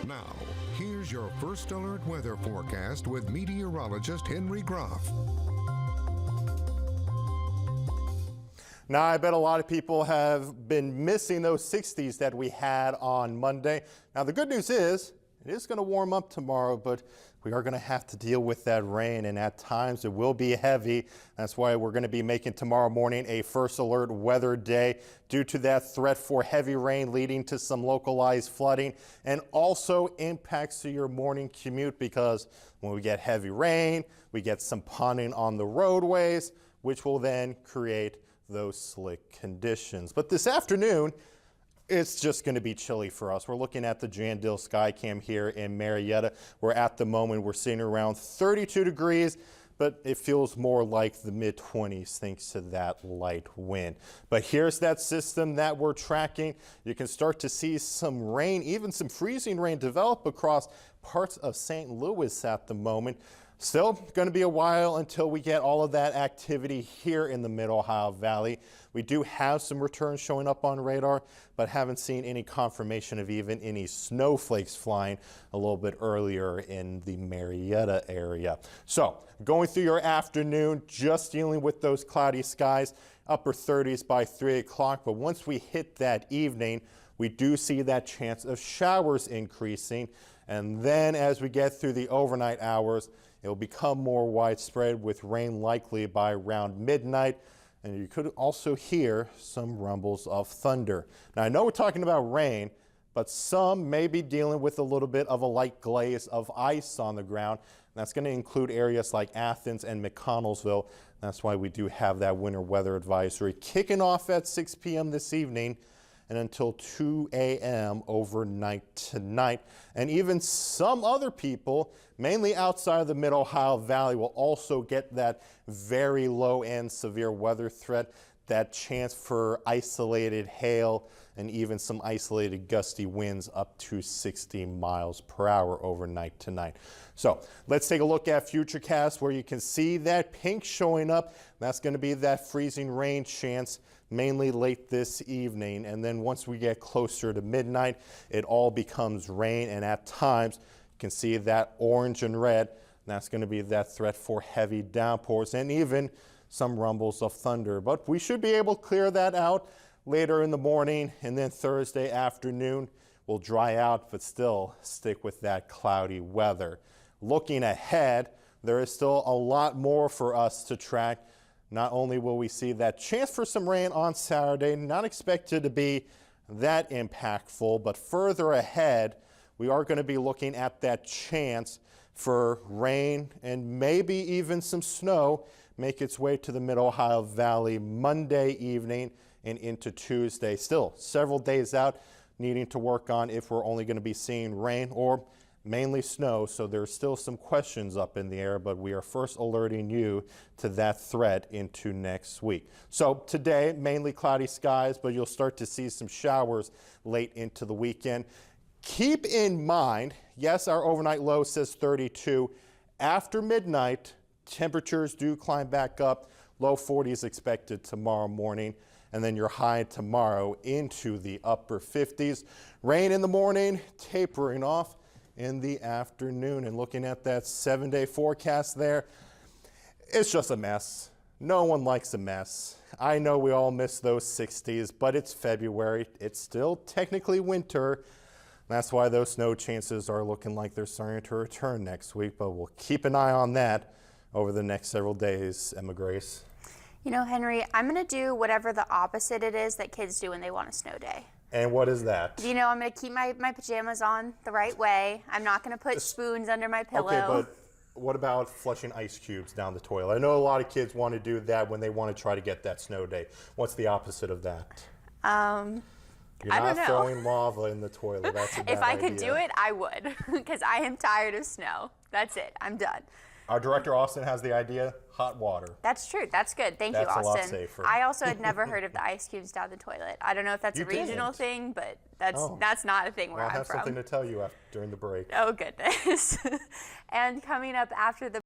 Now, here's your first alert weather forecast with meteorologist Henry Groff. Now, I bet a lot of people have been missing those 60s that we had on Monday. Now, the good news is it is going to warm up tomorrow, but we are going to have to deal with that rain, and at times it will be heavy. That's why we're going to be making tomorrow morning a first alert weather day due to that threat for heavy rain leading to some localized flooding and also impacts to your morning commute, because when we get heavy rain, we get some ponding on the roadways, which will then create those slick conditions. But this afternoon, it's just going to be chilly for us. We're looking at the Jandil Skycam here in Marietta, where at the moment we're sitting around 32 degrees, but it feels more like the mid-20s thanks to that light wind. But here's that system that we're tracking. You can start to see some rain, even some freezing rain, develop across parts of St. Louis at the moment. Still going to be a while until we get all of that activity here in the Mid-Ohio Valley. We do have some returns showing up on radar, but haven't seen any confirmation of even any snowflakes flying a little bit earlier in the Marietta area. So going through your afternoon, just dealing with those cloudy skies, upper 30s by 3 o'clock. But once we hit that evening, we do see that chance of showers increasing. And then as we get through the overnight hours, it will become more widespread with rain likely by around midnight. And you could also hear some rumbles of thunder. Now, I know we're talking about rain, but some may be dealing with a little bit of a light glaze of ice on the ground. And that's going to include areas like Athens and McConnellsville. That's why we do have that winter weather advisory kicking off at 6 p.m. this evening and until 2 a.m. overnight tonight. And even some other people, mainly outside of the Mid-Ohio Valley, will also get that very low-end severe weather threat, that chance for isolated hail and even some isolated gusty winds up to 60 miles per hour overnight tonight. So let's take a look at Futurecast, where you can see that pink showing up. That's going to be that freezing rain chance mainly late this evening. And then once we get closer to midnight, it all becomes rain. And at times, you can see that orange and red. That's going to be that threat for heavy downpours and even some rumbles of thunder. But we should be able to clear that out later in the morning, and then Thursday afternoon will dry out, but still stick with that cloudy weather. Looking ahead, there is still a lot more for us to track. Not only will we see that chance for some rain on Saturday, not expected to be that impactful, but further ahead, we are going to be looking at that chance for rain and maybe even some snow make its way to the Mid-Ohio Valley Monday evening and into Tuesday. Still several days out, needing to work on if we're only going to be seeing rain or mainly snow. So there's still some questions up in the air, but we are first alerting you to that threat into next week. So today, mainly cloudy skies, but you'll start to see some showers late into the weekend. Keep in mind, yes, our overnight low says 32. After midnight, temperatures do climb back up. Low 40s expected tomorrow morning, and then your high tomorrow into the upper 50s. Rain in the morning, tapering off in the afternoon. And looking at that 7-day forecast there, it's just a mess. No one likes a mess. I know we all miss those 60s, but it's February. It's still technically winter. That's why those snow chances are looking like they're starting to return next week, but we'll keep an eye on that over the next several days. Emma Grace. You know, Henry, I'm going to do whatever the opposite it is that kids do when they want a snow day. And what is that? You know, I'm going to keep my pajamas on the right way. I'm not going to put spoons under my pillow. Okay, but what about flushing ice cubes down the toilet? I know a lot of kids want to do that when they want to try to get that snow day. What's the opposite of that? You're not throwing lava in the toilet. That's a bad If I idea. could do it, I would, because I am tired of snow. That's it. I'm done. Our director, Austin, has the idea, hot water. That's true. That's good. Thank you, Austin. That's a lot safer. I also had never heard of the ice cubes down the toilet. I don't know if that's a regional thing, but that's not a thing where I'm from. I'll have something to tell you during the break. Oh, goodness. And coming up after the